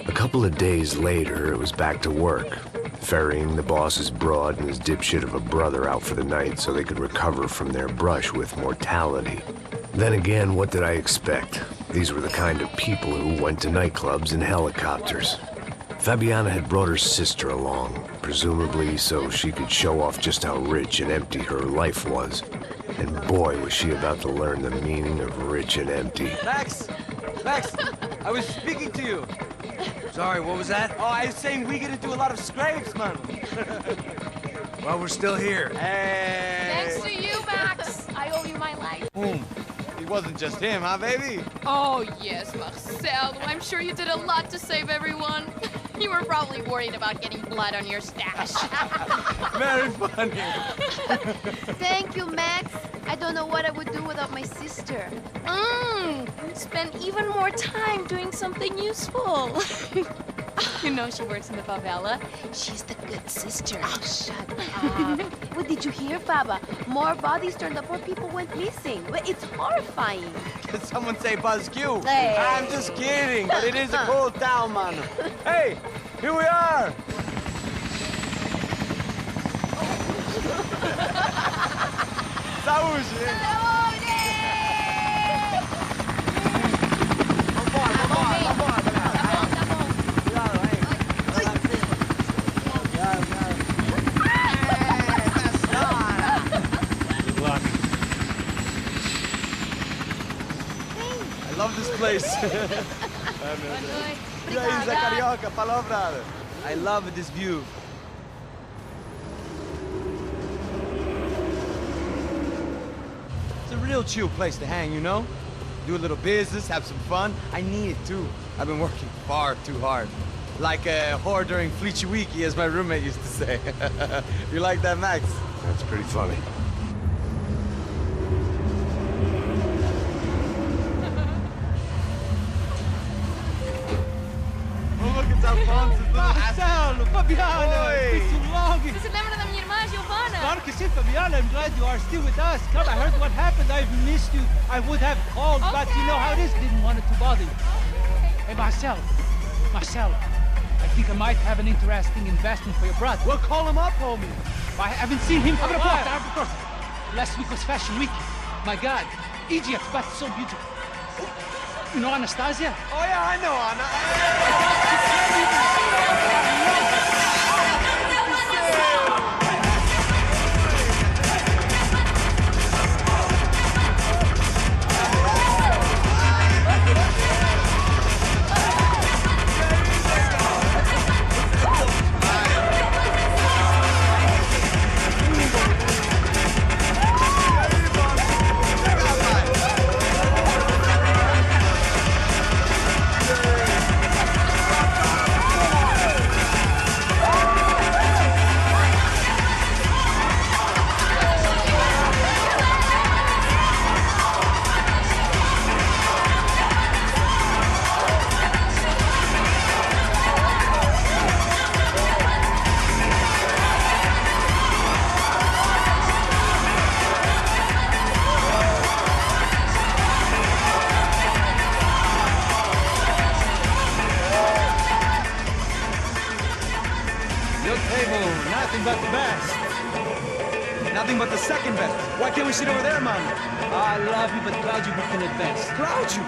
A couple of days later, it was back to work, ferrying the boss's broad and his dipshit of a brother out for the night so they could recover from their brush with mortality. Then again, what did I expect? These were the kind of people who went to nightclubs in helicopters. Fabiana had brought her sister along, presumably so she could show off just how rich and empty her life was. And boy, was she about to learn the meaning of rich and empty. Max! Max! I was speaking to you! Sorry, what was that? Oh, I was saying we gotta do a lot of scrapes, man! Well, we're still here. Hey! Thanks to you, Max. I owe you my life. Boom! It wasn't just him, huh, baby? Oh, yes, Marcel. I'm sure you did a lot to save everyone. You were probably worried about getting blood on your stash. Very funny. Thank you, Max. I don't know what I would do without my sister. Spend even more time doing something useful. You know she works in the favela. She's the good sister. Oh, shut up. What did you hear, Faba? More bodies turned up where people went missing. It's horrifying. Did someone say Buzz Q? Hey. I'm just kidding, but it is a cool town, man. Hey, here we are! Saúde! I love this place. E aí, Zé Carioca, palavra. I love this view. It's a real chill place to hang, you know? Do a little business, have some fun. I need it too. I've been working far too hard. Like a whore during Fleechy Weeky, as my roommate used to say. You like that, Max? That's pretty funny. Marcelo, Fabiana, it's been too long. Você se lembra da minha irmã, Giovanna? Claro que sim, Fabiana. I'm glad you are still with us. Come, I heard what happened. I've missed you. I would have called, but you know how it is. Didn't want it to bother you. Hey, Marcelo, I think I might have an interesting investment for your brother. Well, call him up, homie. I haven't seen him for a while. Last week was Fashion Week. My God, Egypt, but so beautiful. You know Anastasia? Oh, yeah, I know Anna. Nothing but the best. Nothing but the second best. Why can't we sit over there, man? I love you, but Claudio booked at best. Claudio?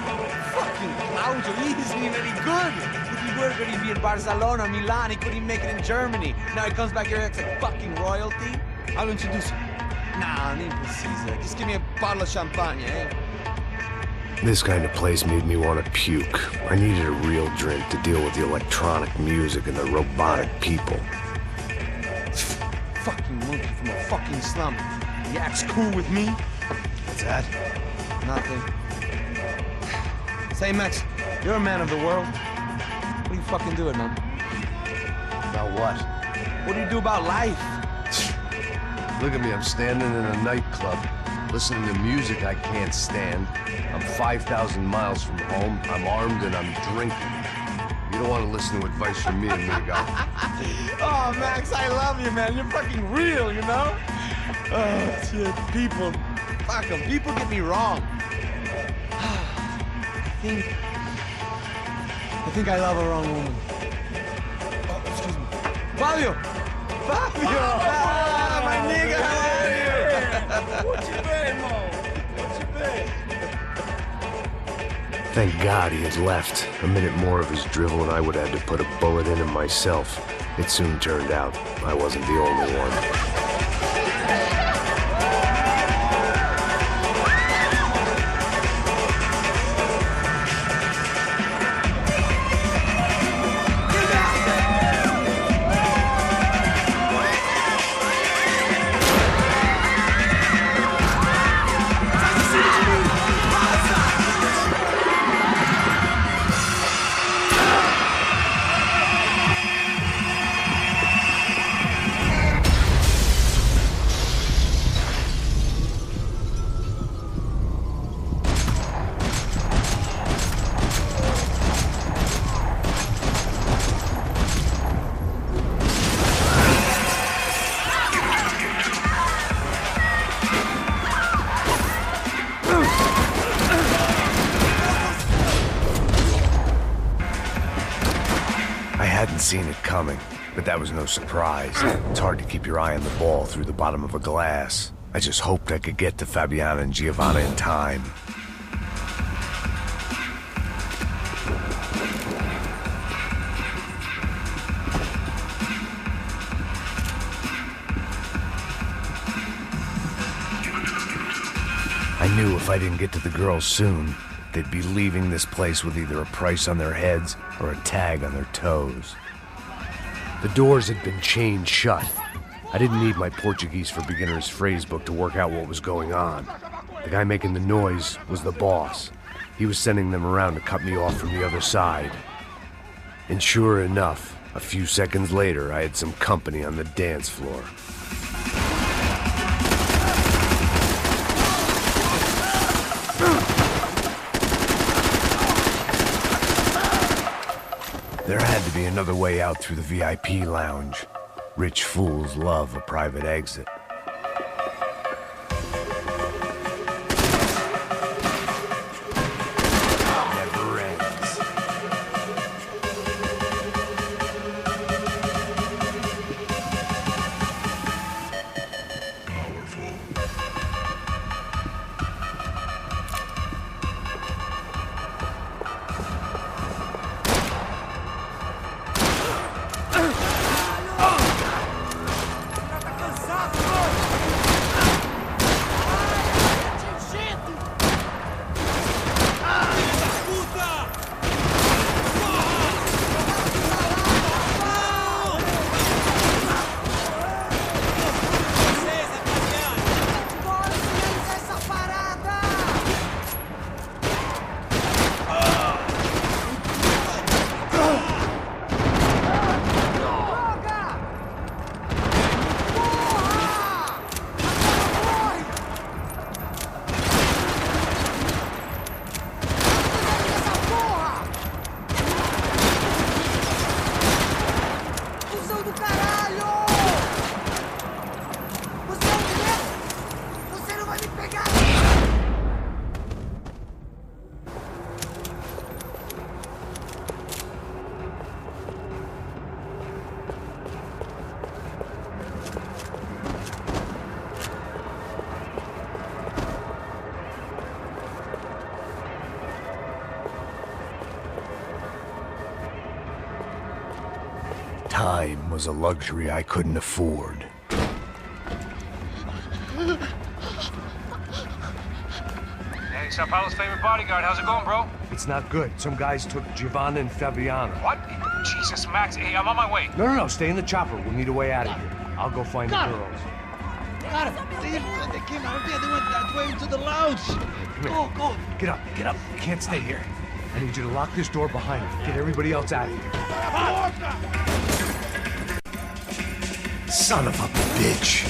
Fucking Claudio, he isn't even any good. If he were good, he'd be in Barcelona, Milan, he couldn't even make it in Germany. Now he comes back here, acts like fucking royalty. I'll introduce you. Nah, nem precisa. Just give me a bottle of champagne, eh? This kind of place made me want to puke. I needed a real drink to deal with the electronic music and the robotic people. Fucking monkey from a fucking slum. He acts cool with me. What's that? Nothing. Say, Max, you're a man of the world. What do you fucking do it, man? About what? What do you do about life? Look at me, I'm standing in a nightclub, listening to music I can't stand. I'm 5,000 miles from home, I'm armed and I'm drinking. You don't want to listen to advice from me, amigo. Oh, Max, I love you, man. You're fucking real, you know? Oh, shit, people. Fuck them. People get me wrong. I I think I love a wrong woman. Oh, excuse me. Fabio! Fabio! Ah, my nigga, how are you? What you been, Mo? What you been? Thank God he had left. A minute more of his drivel and I would have had to put a bullet in him myself. It soon turned out I wasn't the only one. Seen it coming, but that was no surprise. It's hard to keep your eye on the ball through the bottom of a glass. I just hoped I could get to Fabiana and Giovanna in time. I knew if I didn't get to the girls soon, they'd be leaving this place with either a price on their heads or a tag on their toes. The doors had been chained shut. I didn't need my Portuguese for Beginners phrase book to work out what was going on. The guy making the noise was the boss. He was sending them around to cut me off from the other side. And sure enough, a few seconds later, I had some company on the dance floor. There had to be another way out through the VIP lounge. Rich fools love a private exit. Never ends. Time was a luxury I couldn't afford. Hey, Sao Paulo's favorite bodyguard. How's it going, bro? It's not good. Some guys took Giovanna and Fabiana. What? Jesus, Max. Hey, I'm on my way. No. Stay in the chopper. We'll need a way out of here. I'll go find the girls. Got it. They came out there. They went that way into the lounge. Go. Get up. You can't stay here. I need you to lock this door behind us. Get everybody else out of here. Son of a bitch.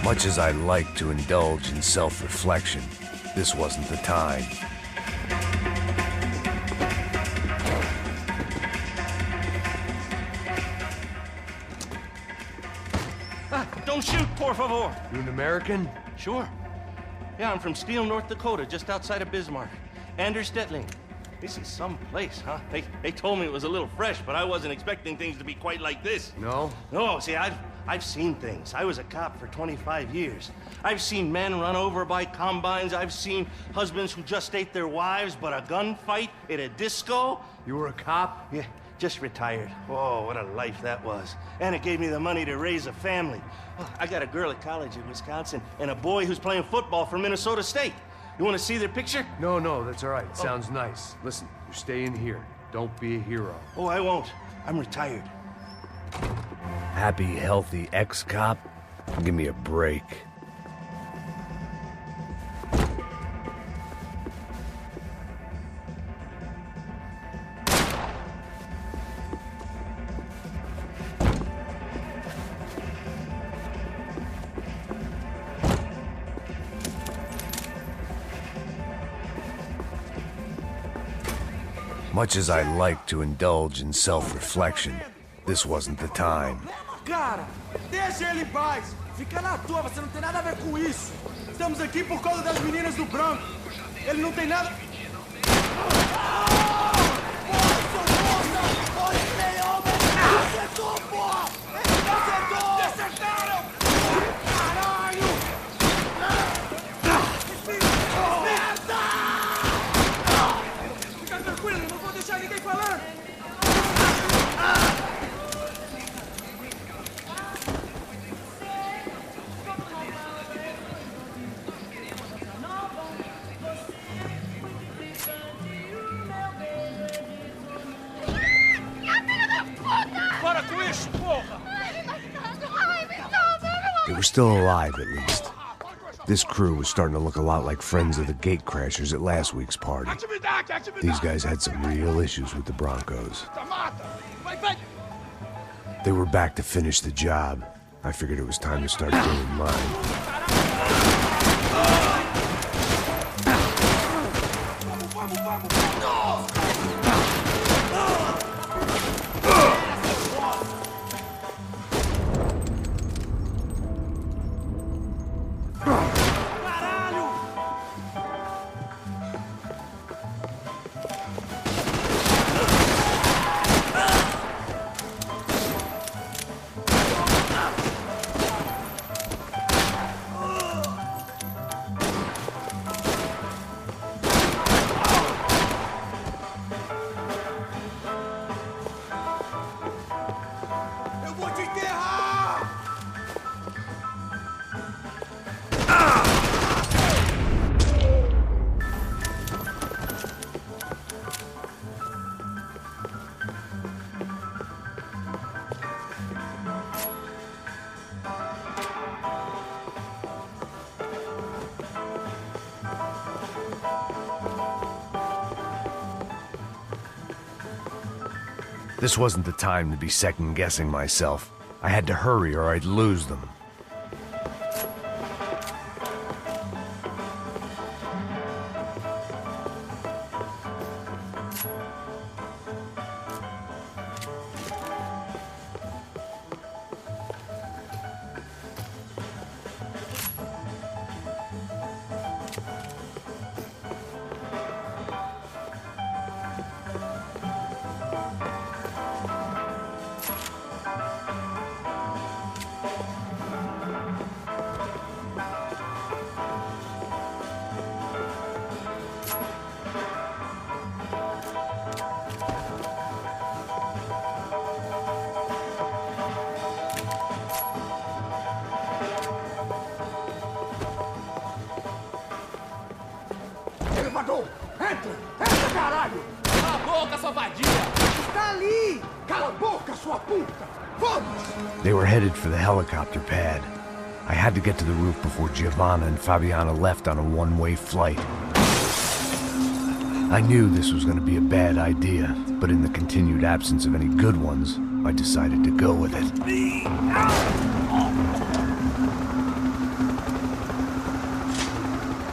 Much as I like to indulge in self-reflection, this wasn't the time. Don't shoot, por favor. You an American? Sure. Yeah, I'm from Steele, North Dakota, just outside of Bismarck. Anders Stetling. This is some place, huh? They told me it was a little fresh, but I wasn't expecting things to be quite like this. No? No, see, I've seen things. I was a cop for 25 years. I've seen men run over by combines. I've seen husbands who just ate their wives, but a gunfight at a disco. You were a cop? Yeah, just retired. Oh, what a life that was. And it gave me the money to raise a family. Oh, I got a girl at college in Wisconsin and a boy who's playing football for Minnesota State. You want to see their picture? No, that's all right. Sounds nice. Listen, you're staying here. Don't be a hero. Oh, I won't. I'm retired. Happy, healthy ex-cop? Give me a break. Much as I like to indulge in self-reflection, this wasn't the time. Cara, deixa ele em paz. Fica na tua, você não tem nada a ver com isso. Estamos aqui por causa das meninas do branco. Ele não tem nada... They were still alive, at least. This crew was starting to look a lot like friends of the gatecrashers at last week's party. These guys had some real issues with the Broncos. They were back to finish the job. I figured it was time to start doing mine. This wasn't the time to be second-guessing myself. I had to hurry or I'd lose them. Entra! Entra, caralho! Cala a boca, sua vadia! Está ali! Cala a boca, sua puta! Vamos! They were headed for the helicopter pad. I had to get to the roof before Giovanna and Fabiana left on a one-way flight. I knew this was going to be a bad idea, but in the continued absence of any good ones, I decided to go with it.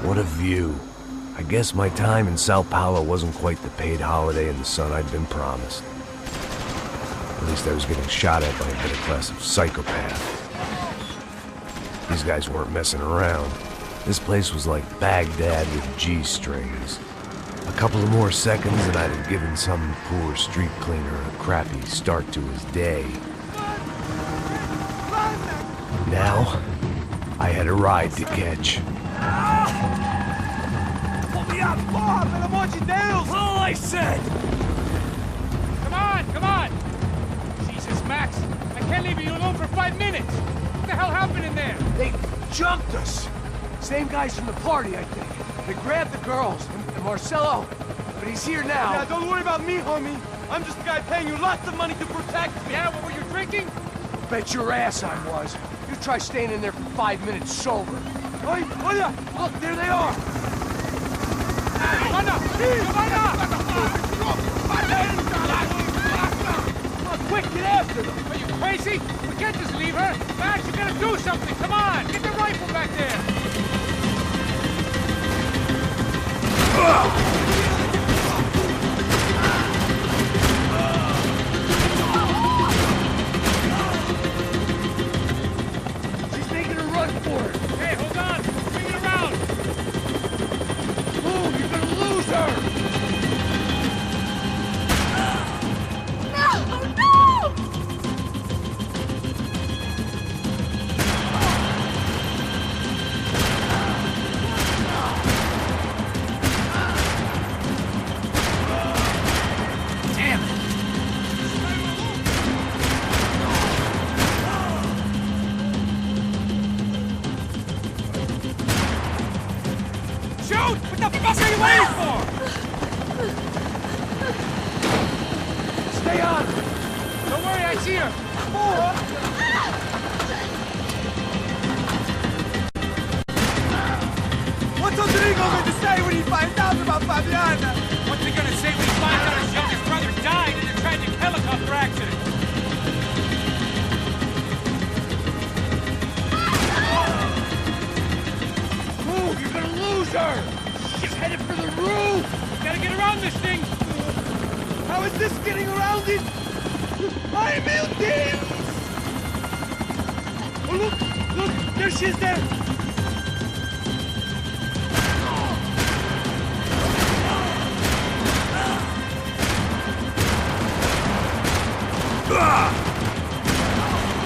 What a view. I guess my time in Sao Paulo wasn't quite the paid holiday in the sun I'd been promised. At least I was getting shot at by a better class of psychopath. These guys weren't messing around. This place was like Baghdad with G-strings. A couple of more seconds and I'd have given some poor street cleaner a crappy start to his day. Now, I had a ride to catch. Pull me up! Porra, pelo amor de Deus! All I said! Come on, come on! Jesus, Max, I can't leave you alone for 5 minutes! What the hell happened in there? They jumped us. Same guys from the party, I think. They grabbed the girls, and Marcelo, but he's here now. Yeah, don't worry about me, homie. I'm just the guy paying you lots of money to protect me. Yeah, what were you drinking? Bet your ass I was. You try staying in there for 5 minutes sober. Hey, hola! Look, there they are! Giovanna! Come on, quick, get after them! Are you crazy? We can't just leave her! Max, you gotta do something! Come on! Get the rifle back there! She's making a run for it! Hey, hold on! Bring it around! Move, you're gonna lose her! No! No! Shoot! What the fuck are you waiting for? Stay on! Don't worry, I see her! What's Rodrigo going to say when he finds out about Fabiana? What's he gonna say when he finds out his youngest brother died in a tragic helicopter accident? Move, you're gonna lose her! She's headed for the roof! Gotta get around this thing! How is this getting around it? Ay, meu Deus! Oh, look! Look! There she is there!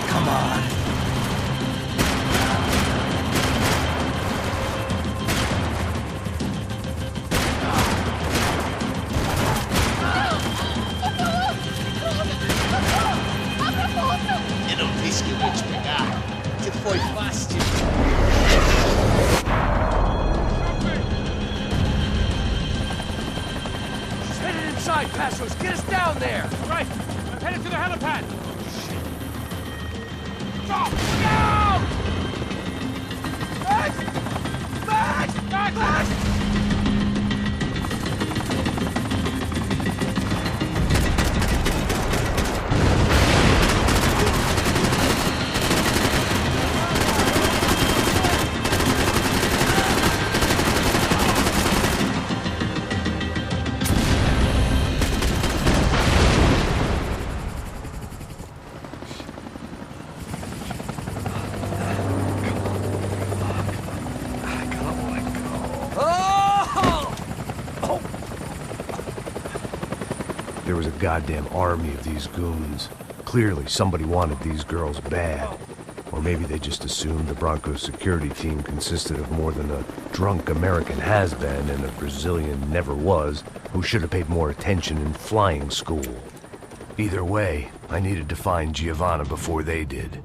Come on! Eu não disse que eu ia te pegar, que foi fácil. She's headed inside, Passos! Get us down there! Right! I'm headed to the helipad! Stop! Down! Max! Max! Max! Max! There was a goddamn army of these goons. Clearly, somebody wanted these girls bad. Or maybe they just assumed the Broncos security team consisted of more than a drunk American has-been and a Brazilian never-was who should have paid more attention in flying school. Either way, I needed to find Giovanna before they did.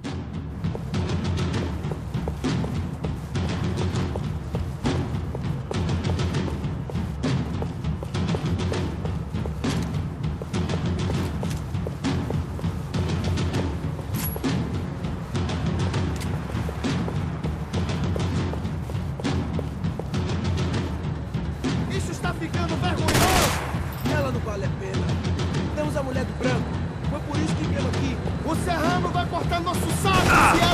Isso está ficando vergonhoso! Ela não vale a pena. Temos a mulher do branco. Foi por isso que viemos aqui. O serrano vai cortar nosso saco se ela...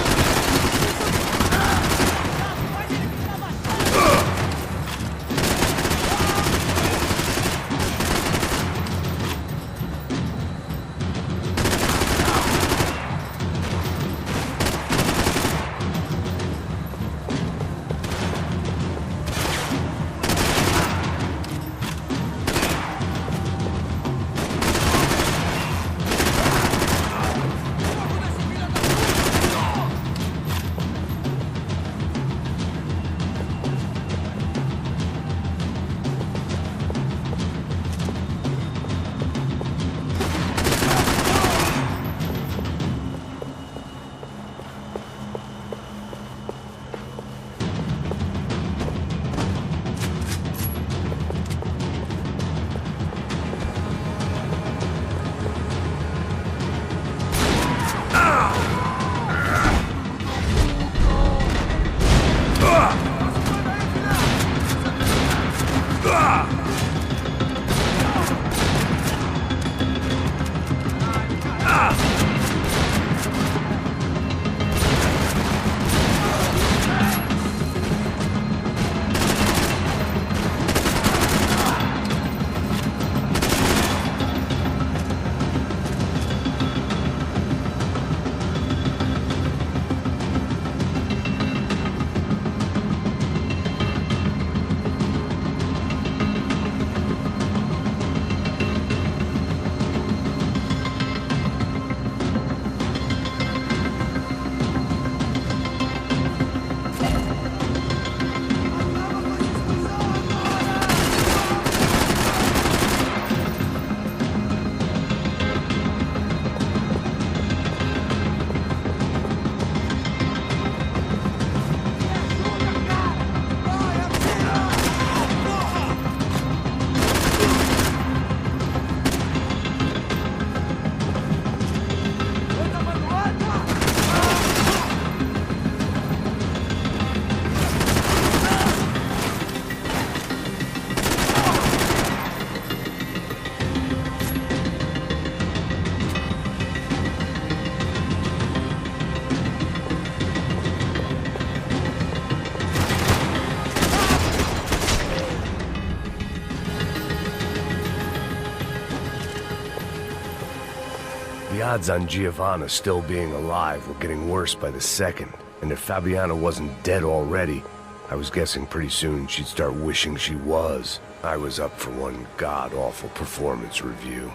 The odds on Giovanna still being alive were getting worse by the second, and if Fabiana wasn't dead already, I was guessing pretty soon she'd start wishing she was. I was up for one god-awful performance review.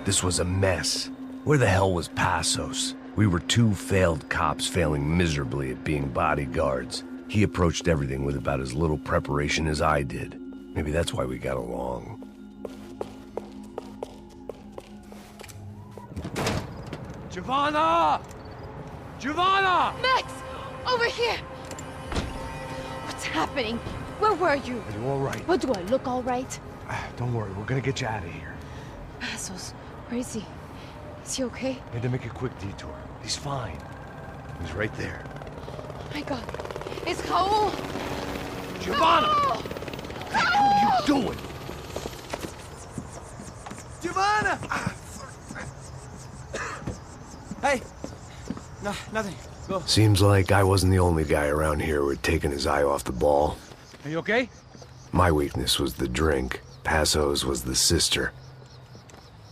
This was a mess. Where the hell was Passos? We were two failed cops failing miserably at being bodyguards. He approached everything with about as little preparation as I did. Maybe that's why we got along. Giovanna! Giovanna! Max! Over here! What's happening? Where were you? Are you all right? What, do I look all right? Don't worry, we're gonna get you out of here. Passos, where is he? Is he okay? Had to make a quick detour. He's fine. He's right there. Oh my God. It's Raul! Giovanna! Raul! What the hell are you doing? Giovanna! Hey! No, nothing. Go. Seems like I wasn't the only guy around here who had taken his eye off the ball. Are you okay? My weakness was the drink. Passos was the sister.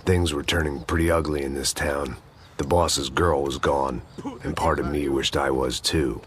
Things were turning pretty ugly in this town. The boss's girl was gone, and part of me wished I was too.